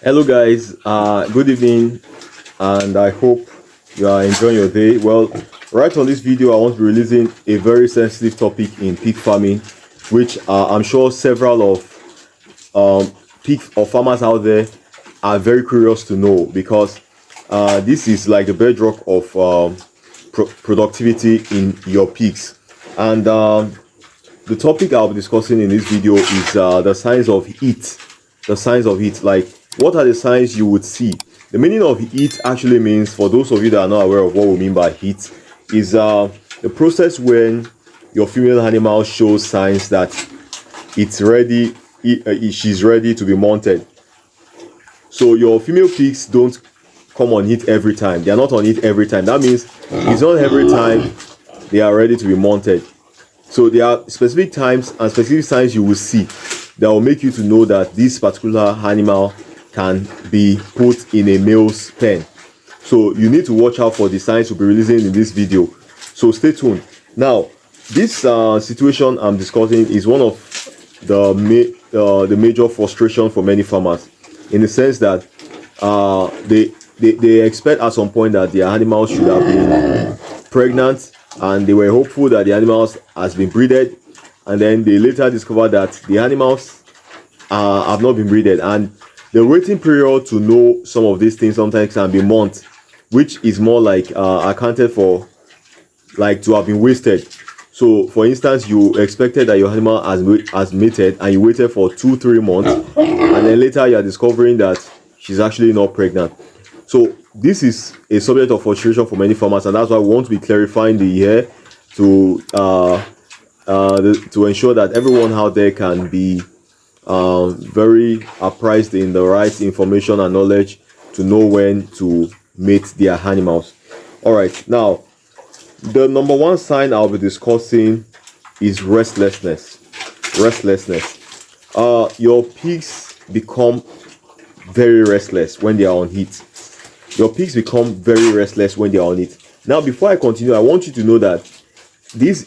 Hello, guys. Good evening, and I hope you are enjoying your day. Well, right on this video, I want to be releasing a very sensitive topic in pig farming, which I'm sure several of pig or farmers out there are very curious to know because this is like the bedrock of productivity in your pigs. And the topic I'll be discussing in this video is the signs of heat. The signs of heat, like what are the signs you would see? The meaning of heat actually means, for those of you that are not aware of what we mean by heat, is the process when your female animal shows signs that it's ready, she's ready to be mounted. So your female pigs don't come on heat every time. They are not on heat every time. That means it's not every time they are ready to be mounted. So there are specific times and specific signs you will see that will make you to know that this particular animal can be put in a male's pen. So you need to watch out for the signs we'll be releasing in this video. So stay tuned. Now, this situation I'm discussing is one of the major frustration for many farmers, in the sense that they expect at some point that their animals should have been pregnant, and they were hopeful that the animals has been breeded, and then they later discover that the animals have not been breeded, and the waiting period to know some of these things sometimes can be months, which is more like accounted for like to have been wasted. So for instance, you expected that your animal has mated and you waited for 2-3 months, and then later you are discovering that she's actually not pregnant. So this is a subject of frustration for many farmers, and that's why we want to be clarifying the here to to ensure that everyone out there can be very apprised in the right information and knowledge to know when to mate their animals. All right, now the number one sign I'll be discussing is restlessness. Your pigs become very restless when they are on heat. Your pigs become very restless when they are on heat. Now, before I continue, I want you to know that this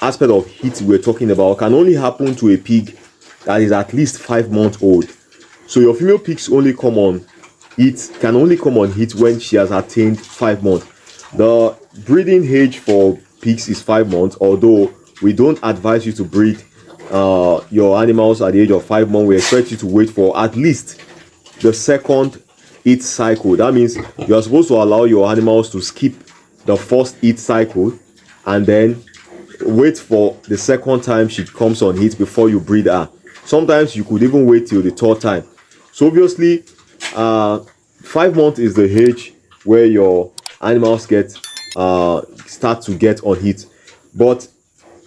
aspect of heat we're talking about can only happen to a pig that is at least 5 months old. So your female pigs only come on heat, can only come on heat when she has attained 5 months. The breeding age for pigs is 5 months, although we don't advise you to breed your animals at the age of 5 months. We expect you to wait for at least the second heat cycle. That means you are supposed to allow your animals to skip the first heat cycle and then wait for the second time she comes on heat before you breed her. Sometimes you could even wait till the third time. So obviously 5 months is the age where your animals start to get on heat. But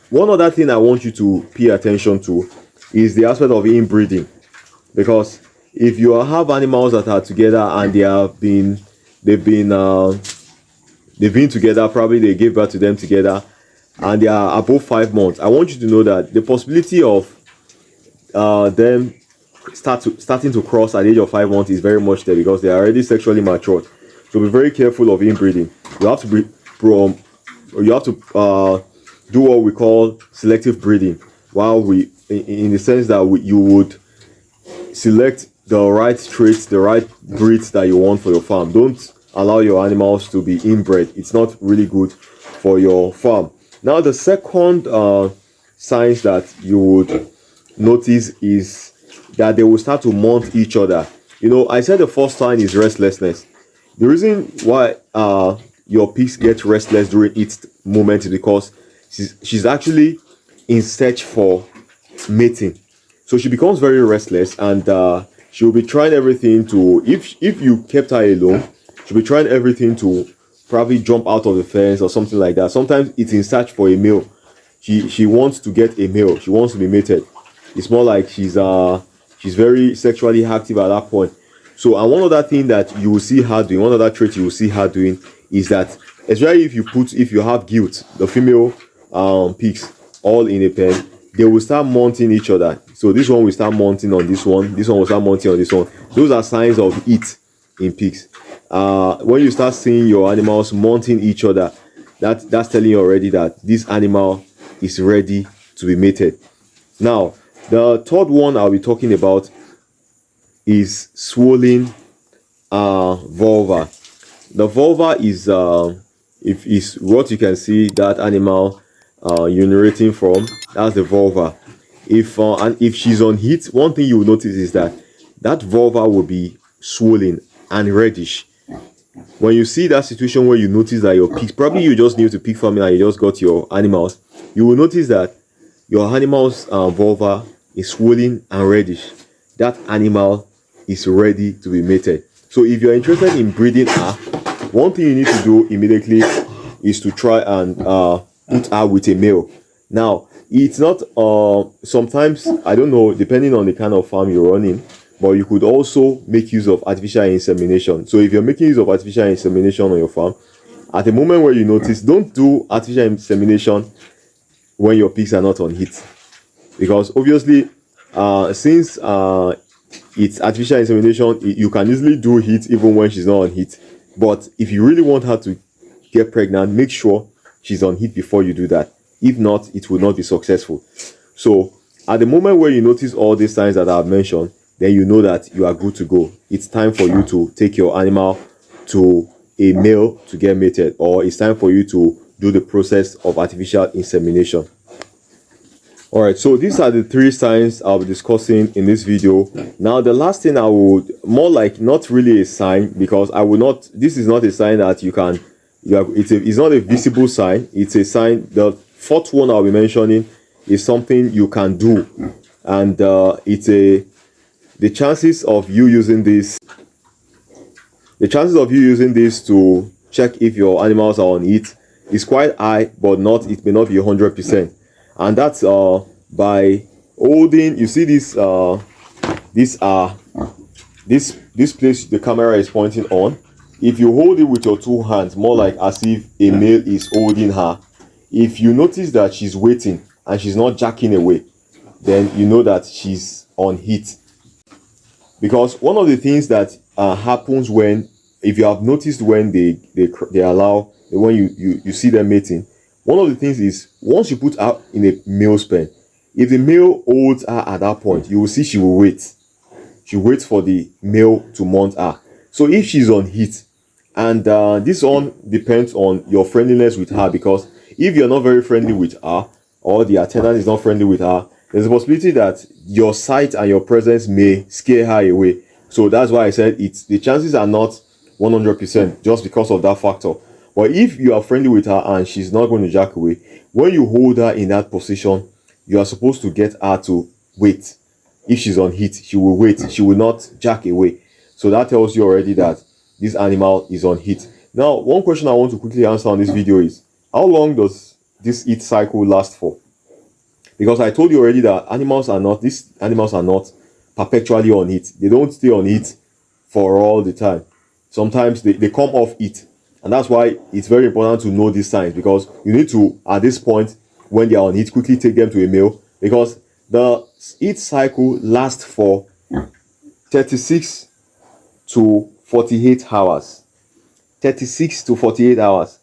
one other thing I want you to pay attention to is the aspect of inbreeding, because if you have animals that are together and they've been together, probably they gave birth to them together, and they are above 5 months, I want you to know that the possibility of them starting to cross at the age of 5 months is very much there, because they are already sexually matured. So be very careful of inbreeding. You have to do what we call selective breeding, while in the sense that you would select the right traits, the right breeds that you want for your farm. Don't allow your animals to be inbred. It's not really good for your farm. Now, the second signs that you would notice is that they will start to mount each other. I said the first sign is restlessness. The reason why your pigs get restless during its moment is because she's actually in search for mating. So she becomes very restless, and she'll be trying everything to, if you kept her alone, she'll be trying everything to probably jump out of the fence or something like that. Sometimes it's in search for a male. She wants to get a male. She wants to be mated. It's more like she's very sexually active at that point. So, and one other thing that you will see her doing, one other trait you will see her doing is that, especially if you have guilt, the female pigs all in a pen, they will start mounting each other. So this one will start mounting on this one will start mounting on this one. Those are signs of heat in pigs. When you start seeing your animals mounting each other, that's telling you already that this animal is ready to be mated. Now, the third one I'll be talking about is swollen vulva. The vulva is if is what you can see that animal urinating from. That's the vulva. And if she's on heat, one thing you will notice is that that vulva will be swollen and reddish. When you see that situation where you notice that your pigs, probably you just new to pig farming and you just got your animals, you will notice that your animal's vulva is swollen and reddish. That animal is ready to be mated. So if you're interested in breeding her, one thing you need to do immediately is to try and put her with a male. Now, it's not sometimes, I don't know, depending on the kind of farm you're running, but you could also make use of artificial insemination. So if you're making use of artificial insemination on your farm, at the moment where you notice, don't do artificial insemination when your pigs are not on heat, because obviously since it's artificial insemination, you can easily do heat even when she's not on heat. But if you really want her to get pregnant, make sure she's on heat before you do that. If not, it will not be successful. So at the moment where you notice all these signs that I've mentioned, then you know that you are good to go. It's time for you to take your animal to a male to get mated, or it's time for you to do the process of artificial insemination. All right, so these are the 3 signs I'll be discussing in this video. Now, the last thing I would, more like not really a sign, because I will not, this is not a sign that you can, it's not a visible sign. It's a sign. The 4th one I'll be mentioning is something you can do, and the chances of you using this to check if your animals are on heat is quite high, but it may not be 100%. And that's by holding, you see this place the camera is pointing on. If you hold it with your 2 hands, more like as if a male is holding her, if you notice that she's waiting and she's not jacking away, then you know that she's on heat. Because one of the things that happens when, if you have noticed when they allow, when you see them mating, one of the things is, once you put her in a male pen, if the male holds her at that point, you will see she will wait. She waits for the male to mount her. So if she's on heat, and this one depends on your friendliness with her, because if you're not very friendly with her, or the attendant is not friendly with her, there's a possibility that your sight and your presence may scare her away. So that's why I said the chances are not 100% just because of that factor. But if you are friendly with her and she's not going to jack away, when you hold her in that position, you are supposed to get her to wait. If she's on heat, she will wait. She will not jack away. So that tells you already that this animal is on heat. Now, one question I want to quickly answer on this video is, how long does this heat cycle last for? Because I told you already that these animals are not perpetually on heat. They don't stay on heat for all the time. Sometimes they come off heat. And that's why it's very important to know these signs, because you need to, at this point, when they are on heat, quickly take them to a male, because the heat cycle lasts for 36 to 48 hours. 36 to 48 hours.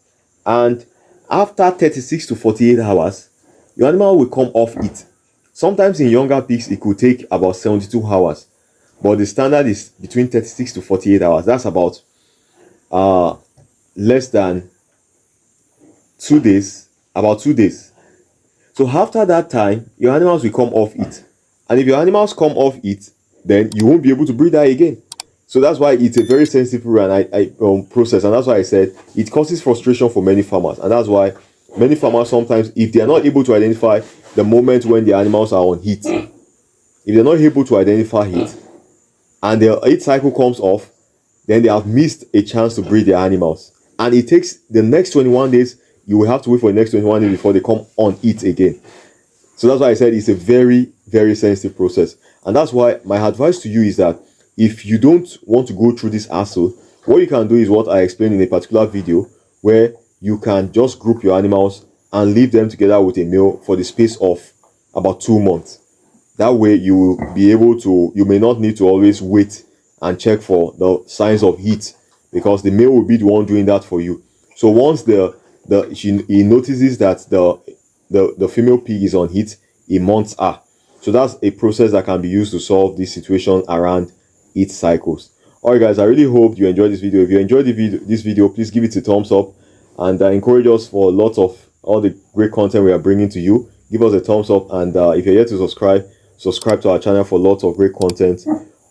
And after 36 to 48 hours, your animal will come off heat. Sometimes in younger pigs, it could take about 72 hours. But the standard is between 36 to 48 hours. That's about less than 2 days. About 2 days. So after that time, your animals will come off heat. And if your animals come off heat, then you won't be able to breed her again. So that's why it's a very sensitive process. And that's why I said it causes frustration for many farmers. And that's why many farmers sometimes, if they are not able to identify the moment when the animals are on heat, if they're not able to identify heat, and the heat cycle comes off, then they have missed a chance to breed their animals. And it takes the next 21 days, you will have to wait for the next 21 days before they come on heat again. So that's why I said it's a very, very sensitive process. And that's why my advice to you is that if you don't want to go through this hassle, what you can do is what I explained in a particular video, where you can just group your animals and leave them together with a male for the space of about 2 months. That way you will be able to, you may not need to always wait and check for the signs of heat, because the male will be the one doing that for you. So once he notices that the female pig is on heat, he mounts her. So that's a process that can be used to solve this situation around its cycles. Alright guys, I really hope you enjoyed this video. If you enjoyed this video, please give it a thumbs up, and encourage us for lots of all the great content we are bringing to you. Give us a thumbs up, and if you're yet to subscribe to our channel for lots of great content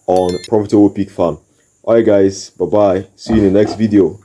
on Profitable Pig Farm. Alright guys, bye bye, see you in the next video.